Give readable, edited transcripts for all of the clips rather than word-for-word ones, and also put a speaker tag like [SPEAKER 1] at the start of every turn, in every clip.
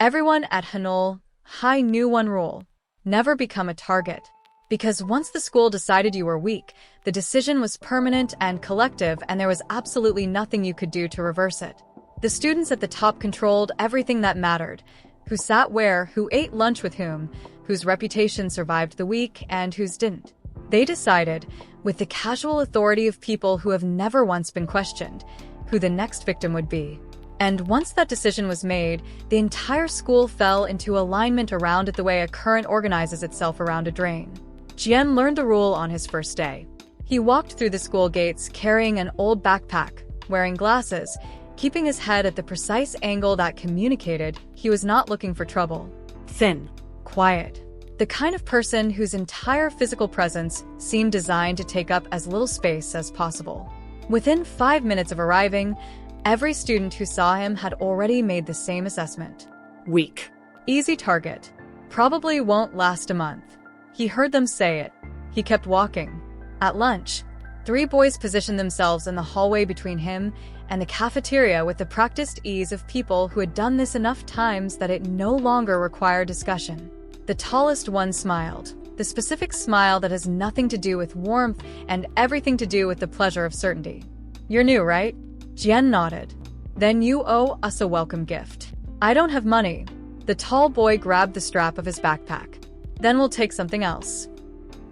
[SPEAKER 1] Everyone at Haneul High knew one rule: never become a target. Because once the school decided you were weak, the decision was permanent and collective, and there was absolutely nothing you could do to reverse it. The students at the top controlled everything that mattered: who sat where, who ate lunch with whom, whose reputation survived the week, and whose didn't. They decided, with the casual authority of people who have never once been questioned, who the next victim would be. And once that decision was made, the entire school fell into alignment around it the way a current organizes itself around a drain. Jian learned the rule on his first day. He walked through the school gates carrying an old backpack, wearing glasses, keeping his head at the precise angle that communicated he was not looking for trouble. Thin, quiet. The kind of person whose entire physical presence seemed designed to take up as little space as possible. Within 5 minutes of arriving, every student who saw him had already made the same assessment. Weak. Easy target. Probably won't last a month. He heard them say it. He kept walking. At lunch, 3 boys positioned themselves in the hallway between him and the cafeteria with the practiced ease of people who had done this enough times that it no longer required discussion. The tallest one smiled, the specific smile that has nothing to do with warmth and everything to do with the pleasure of certainty. You're new, right? Jian nodded. Then you owe us a welcome gift. I don't have money. The tall boy grabbed the strap of his backpack. Then we'll take something else.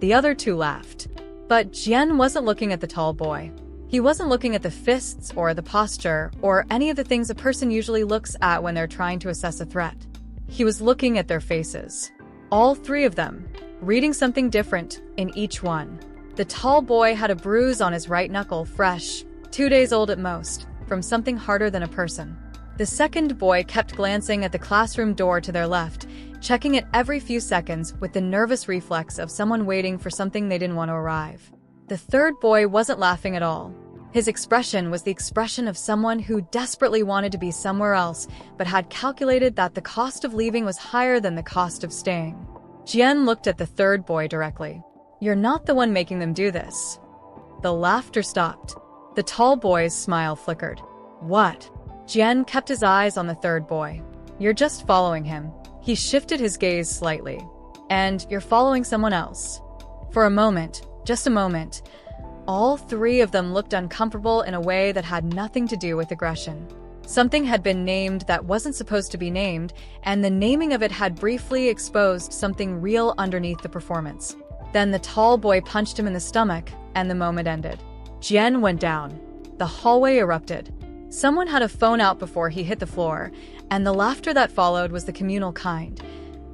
[SPEAKER 1] The other 2 laughed. But Jian wasn't looking at the tall boy. He wasn't looking at the fists or the posture or any of the things a person usually looks at when they're trying to assess a threat. He was looking at their faces. All 3 of them, reading something different in each one. The tall boy had a bruise on his right knuckle, fresh, 2 days old at most, from something harder than a person. The second boy kept glancing at the classroom door to their left, checking it every few seconds with the nervous reflex of someone waiting for something they didn't want to arrive. The third boy wasn't laughing at all. His expression was the expression of someone who desperately wanted to be somewhere else, but had calculated that the cost of leaving was higher than the cost of staying. Jian looked at the third boy directly. You're not the one making them do this. The laughter stopped. The tall boy's smile flickered. What? Jian kept his eyes on the third boy. You're just following him. He shifted his gaze slightly. And you're following someone else. For a moment, just a moment, all 3 of them looked uncomfortable in a way that had nothing to do with aggression. Something had been named that wasn't supposed to be named, and the naming of it had briefly exposed something real underneath the performance. Then the tall boy punched him in the stomach, and the moment ended. Jian went down. The hallway erupted. Someone had a phone out before he hit the floor, and the laughter that followed was the communal kind.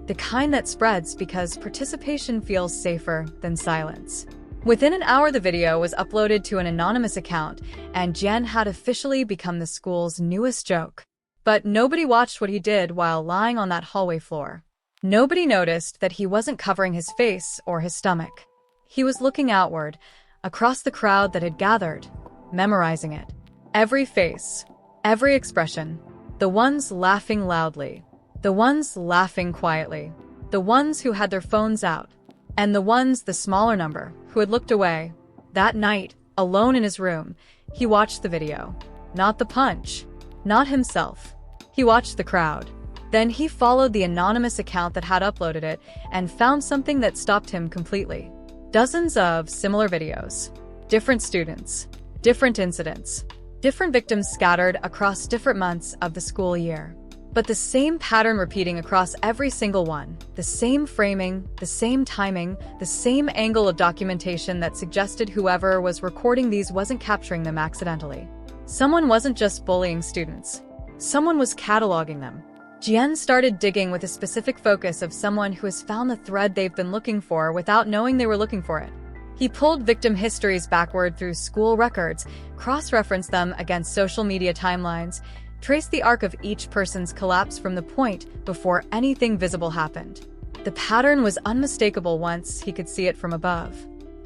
[SPEAKER 1] The kind that spreads because participation feels safer than silence. Within an hour, the video was uploaded to an anonymous account, and Jian had officially become the school's newest joke. But nobody watched what he did while lying on that hallway floor. Nobody noticed that he wasn't covering his face or his stomach. He was looking outward, across the crowd that had gathered, memorizing it. Every face, every expression, the ones laughing loudly, the ones laughing quietly, the ones who had their phones out, and the ones, the smaller number, who had looked away. That night, alone in his room, he watched the video. Not the punch, not himself. He watched the crowd. Then he followed the anonymous account that had uploaded it and found something that stopped him completely. Dozens of similar videos. Different students, different incidents, different victims scattered across different months of the school year. But the same pattern repeating across every single one, the same framing, the same timing, the same angle of documentation that suggested whoever was recording these wasn't capturing them accidentally. Someone wasn't just bullying students. Someone was cataloging them. Jian started digging with a specific focus of someone who has found the thread they've been looking for without knowing they were looking for it. He pulled victim histories backward through school records, cross-referenced them against social media timelines, traced the arc of each person's collapse from the point before anything visible happened. The pattern was unmistakable once he could see it from above.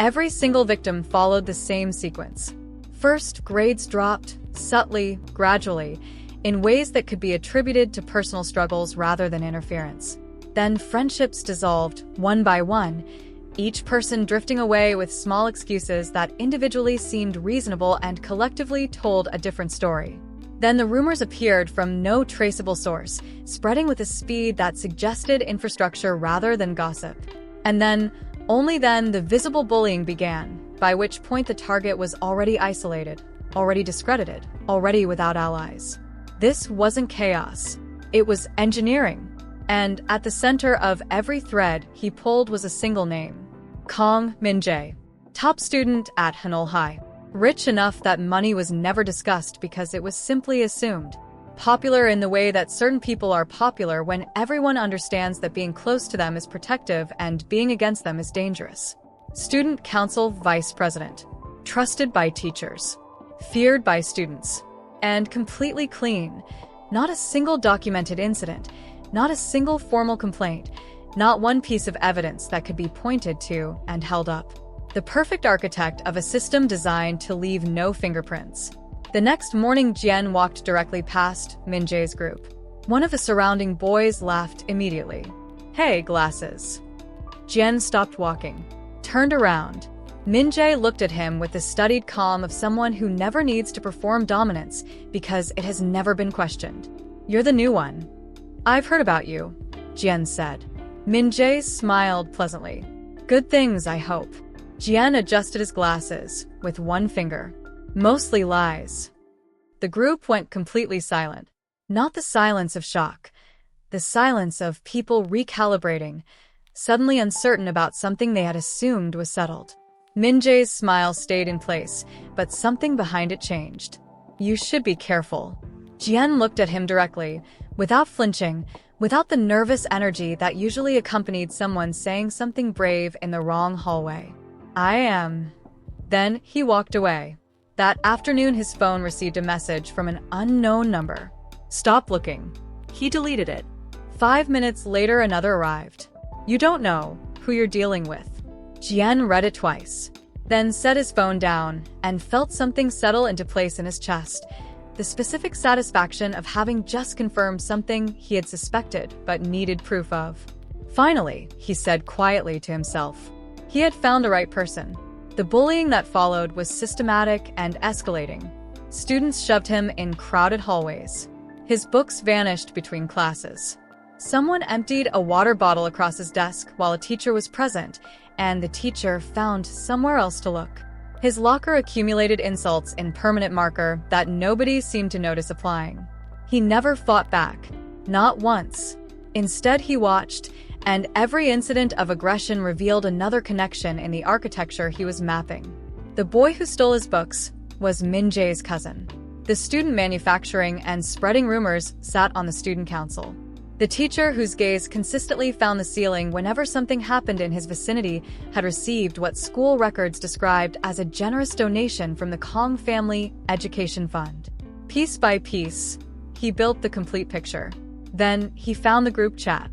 [SPEAKER 1] Every single victim followed the same sequence. First, grades dropped, subtly, gradually, in ways that could be attributed to personal struggles rather than interference. Then friendships dissolved, one by one, each person drifting away with small excuses that individually seemed reasonable and collectively told a different story. Then the rumors appeared from no traceable source, spreading with a speed that suggested infrastructure rather than gossip. And then, only then, the visible bullying began, by which point the target was already isolated, already discredited, already without allies. This wasn't chaos. It was engineering. And at the center of every thread he pulled was a single name. Kong Min-jae. Top student at Haneul High. Rich enough that money was never discussed because it was simply assumed. Popular in the way that certain people are popular when everyone understands that being close to them is protective and being against them is dangerous. Student council vice president. Trusted by teachers. Feared by students. And completely clean. Not a single documented incident. Not a single formal complaint. Not one piece of evidence that could be pointed to and held up. The perfect architect of a system designed to leave no fingerprints. The next morning, Jian walked directly past Min-jae's group. One of the surrounding boys laughed immediately. "Hey, glasses." Jian stopped walking, turned around. Min-jae looked at him with the studied calm of someone who never needs to perform dominance because it has never been questioned. "You're the new one." "I've heard about you," Jian said. Min-jae smiled pleasantly. "Good things, I hope." Jian adjusted his glasses with one finger. "Mostly lies." The group went completely silent. Not the silence of shock. The silence of people recalibrating, suddenly uncertain about something they had assumed was settled. Min-jae's smile stayed in place, but something behind it changed. "You should be careful." Jian looked at him directly, without flinching, without the nervous energy that usually accompanied someone saying something brave in the wrong hallway. "I am." Then he walked away. That afternoon his phone received a message from an unknown number. "Stop looking." He deleted it. 5 minutes later another arrived. "You don't know who you're dealing with." Jian read it twice, then set his phone down and felt something settle into place in his chest. The specific satisfaction of having just confirmed something he had suspected but needed proof of. Finally, he said quietly to himself. He had found the right person. The bullying that followed was systematic and escalating. Students shoved him in crowded hallways. His books vanished between classes. Someone emptied a water bottle across his desk while a teacher was present, and the teacher found somewhere else to look. His locker accumulated insults in permanent marker that nobody seemed to notice applying. He never fought back. Not once. Instead, he watched, and every incident of aggression revealed another connection in the architecture he was mapping. The boy who stole his books was Min-jae's cousin. The student manufacturing and spreading rumors sat on the student council. The teacher whose gaze consistently found the ceiling whenever something happened in his vicinity had received what school records described as a generous donation from the Kong Family Education Fund. Piece by piece, he built the complete picture. Then he found the group chat.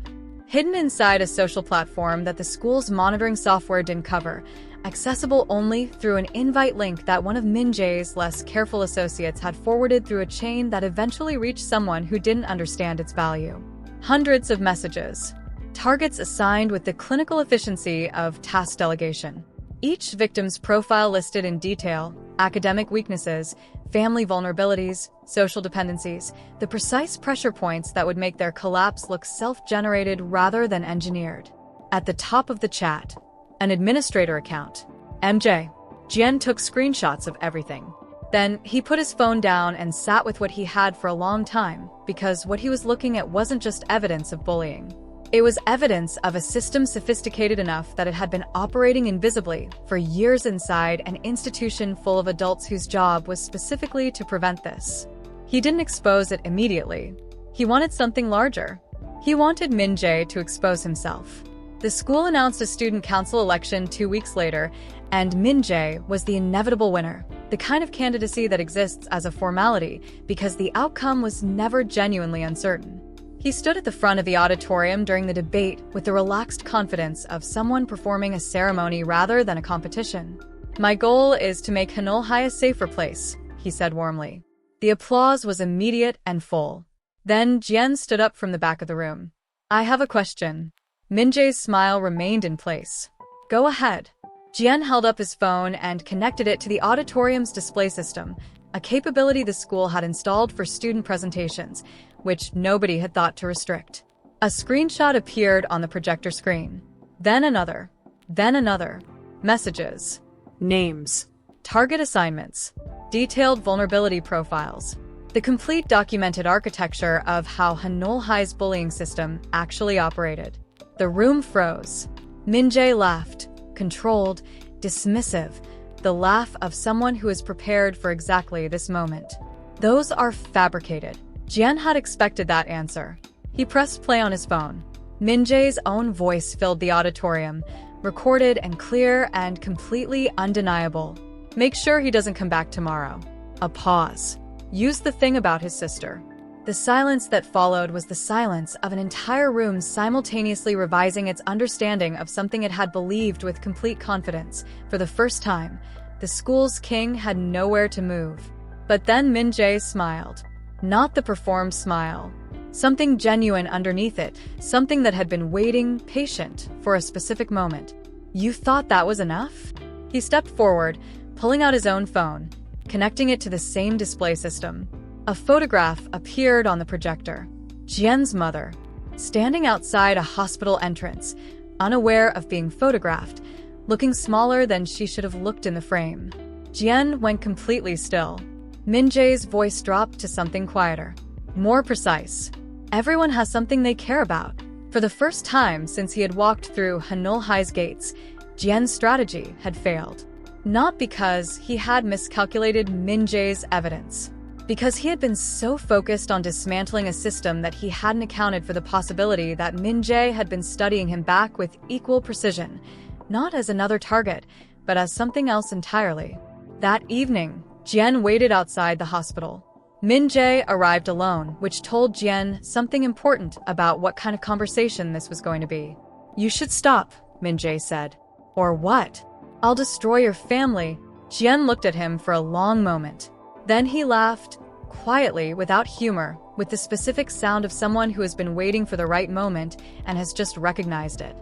[SPEAKER 1] Hidden inside a social platform that the school's monitoring software didn't cover, accessible only through an invite link that one of Min-jae's less careful associates had forwarded through a chain that eventually reached someone who didn't understand its value. Hundreds of messages. Targets assigned with the clinical efficiency of task delegation. Each victim's profile listed in detail, academic weaknesses, family vulnerabilities, social dependencies, the precise pressure points that would make their collapse look self-generated rather than engineered. At the top of the chat, an administrator account. MJ. Jian took screenshots of everything. Then he put his phone down and sat with what he had for a long time, because what he was looking at wasn't just evidence of bullying. It was evidence of a system sophisticated enough that it had been operating invisibly for years inside an institution full of adults whose job was specifically to prevent this. He didn't expose it immediately. He wanted something larger. He wanted Min-jae to expose himself. The school announced a student council election 2 weeks later, and Min-jae was the inevitable winner, the kind of candidacy that exists as a formality because the outcome was never genuinely uncertain. He stood at the front of the auditorium during the debate with the relaxed confidence of someone performing a ceremony rather than a competition. "My goal is to make Haneul High a safer place," he said warmly. The applause was immediate and full. Then Jian stood up from the back of the room. "I have a question." Min-jae's smile remained in place. "Go ahead." Jian held up his phone and connected it to the auditorium's display system. a capability the school had installed for student presentations, which nobody had thought to restrict. A screenshot appeared on the projector screen. Then another. Then another. Messages. Names. Target assignments. Detailed vulnerability profiles. The complete documented architecture of how Haneul High's bullying system actually operated. The room froze. Min-jae laughed, controlled, dismissive, the laugh of someone who is prepared for exactly this moment. Those are fabricated. Jian had expected that answer. He pressed play on his phone. Min-jae's own voice filled the auditorium, recorded and clear and completely undeniable. Make sure he doesn't come back tomorrow. A pause. Use the thing about his sister. The silence that followed was the silence of an entire room simultaneously revising its understanding of something it had believed with complete confidence. For the first time, the school's king had nowhere to move. But then Min-jae smiled. Not the performed smile. Something genuine underneath it, something that had been waiting, patient, for a specific moment. You thought that was enough? He stepped forward, pulling out his own phone, connecting it to the same display system. A photograph appeared on the projector. Jian's mother, standing outside a hospital entrance, unaware of being photographed, looking smaller than she should have looked in the frame. Jian went completely still. Min-jae's voice dropped to something quieter, more precise. Everyone has something they care about. For the first time since he had walked through Haneul High's gates, Jian's strategy had failed. Not because he had miscalculated Min-jae's evidence, because he had been so focused on dismantling a system that he hadn't accounted for the possibility that Min-jae had been studying him back with equal precision, not as another target, but as something else entirely. That evening, Jian waited outside the hospital. Min-jae arrived alone, which told Jian something important about what kind of conversation this was going to be. You should stop, Min-jae said. Or what? I'll destroy your family. Jian looked at him for a long moment. Then he laughed, quietly, without humor, with the specific sound of someone who has been waiting for the right moment and has just recognized it.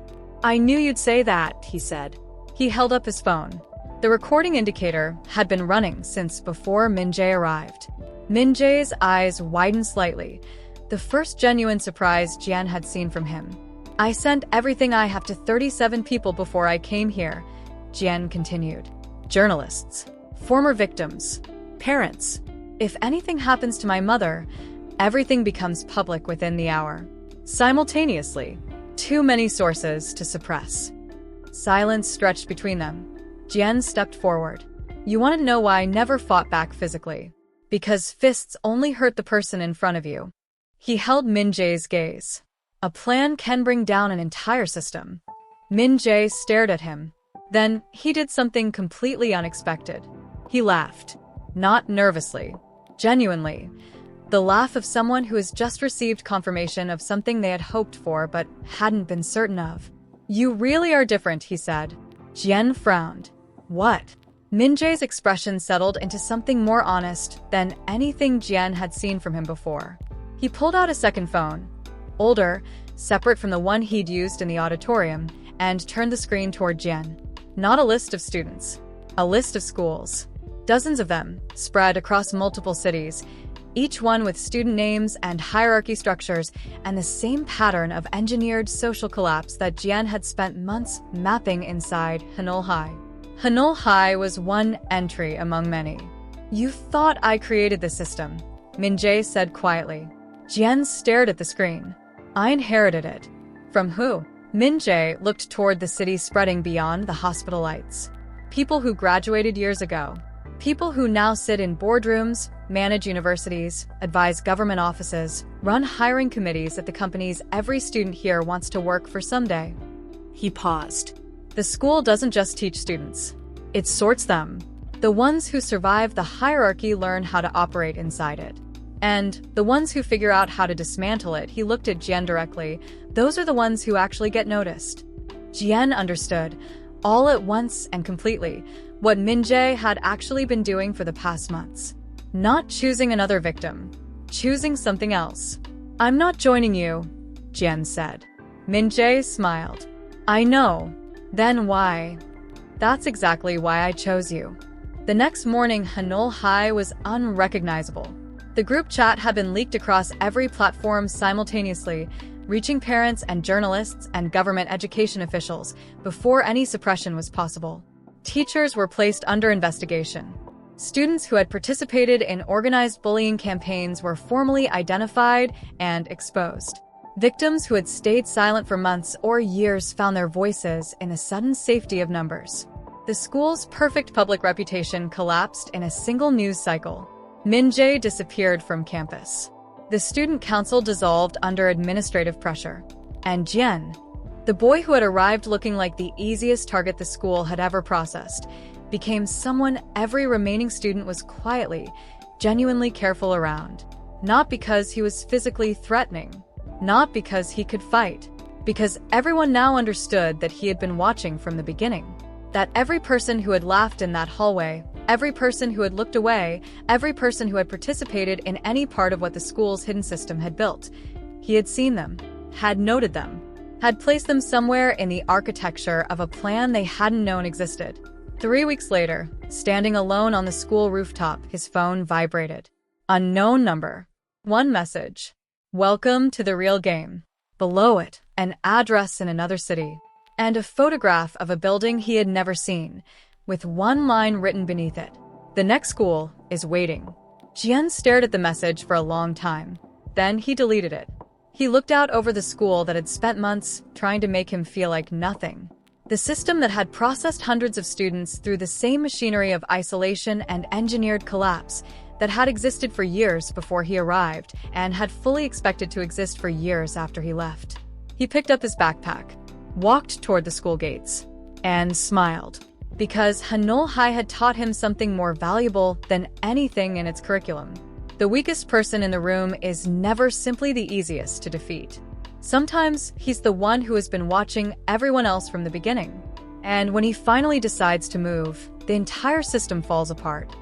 [SPEAKER 1] I knew you'd say that, he said. He held up his phone. The recording indicator had been running since before Min-jae arrived. Min-jae's eyes widened slightly, the first genuine surprise Jian had seen from him. I sent everything I have to 37 people before I came here, Jian continued. Journalists, former victims, parents. If anything happens to my mother, everything becomes public within the hour. Simultaneously, too many sources to suppress. Silence stretched between them. Jian stepped forward. You want to know why I never fought back physically? Because fists only hurt the person in front of you. He held Min-jae's gaze. A plan can bring down an entire system. Min-jae stared at him. Then he did something completely unexpected. He laughed. Not nervously. Genuinely. The laugh of someone who has just received confirmation of something they had hoped for but hadn't been certain of. You really are different, he said. Jian frowned. What? Min-jae's expression settled into something more honest than anything Jian had seen from him before. He pulled out a second phone, older, separate from the one he'd used in the auditorium, and turned the screen toward Jian. Not a list of students. A list of schools. Dozens of them, spread across multiple cities, each one with student names and hierarchy structures and the same pattern of engineered social collapse that Jian had spent months mapping inside Haneul High. Haneul High was one entry among many. You thought I created the system, Min-jae said quietly. Jian stared at the screen. I inherited it. From who? Min-jae looked toward the city spreading beyond the hospital lights. People who graduated years ago. People who now sit in boardrooms, manage universities, advise government offices, run hiring committees at the companies every student here wants to work for someday. He paused. The school doesn't just teach students. It sorts them. The ones who survive the hierarchy learn how to operate inside it. And the ones who figure out how to dismantle it, he looked at Jian directly, those are the ones who actually get noticed. Jian understood, all at once and completely, what Min-jae had actually been doing for the past months. Not choosing another victim. Choosing something else. I'm not joining you, Jian said. Min-jae smiled. I know. Then why? That's exactly why I chose you. The next morning, Haneul High was unrecognizable. The group chat had been leaked across every platform simultaneously, reaching parents and journalists and government education officials before any suppression was possible. Teachers were placed under investigation. Students who had participated in organized bullying campaigns were formally identified and exposed. Victims who had stayed silent for months or years found their voices in the sudden safety of numbers. The school's perfect public reputation collapsed in a single news cycle. Min-jae disappeared from campus. The student council dissolved under administrative pressure. And Jian, the boy who had arrived looking like the easiest target the school had ever processed, became someone every remaining student was quietly, genuinely careful around. Not because he was physically threatening, not because he could fight, because everyone now understood that he had been watching from the beginning. That every person who had laughed in that hallway, every person who had looked away, every person who had participated in any part of what the school's hidden system had built, he had seen them, had noted them, had placed them somewhere in the architecture of a plan they hadn't known existed. 3 weeks later, standing alone on the school rooftop, his phone vibrated. Unknown number. One message. Welcome to the real game. Below it, an address in another city. And a photograph of a building he had never seen, with one line written beneath it. The next school is waiting. Jian stared at the message for a long time. Then he deleted it. He looked out over the school that had spent months trying to make him feel like nothing. The system that had processed hundreds of students through the same machinery of isolation and engineered collapse that had existed for years before he arrived and had fully expected to exist for years after he left. He picked up his backpack, walked toward the school gates, and smiled, because Haneul High had taught him something more valuable than anything in its curriculum. The weakest person in the room is never simply the easiest to defeat. Sometimes he's the one who has been watching everyone else from the beginning. And when he finally decides to move, the entire system falls apart.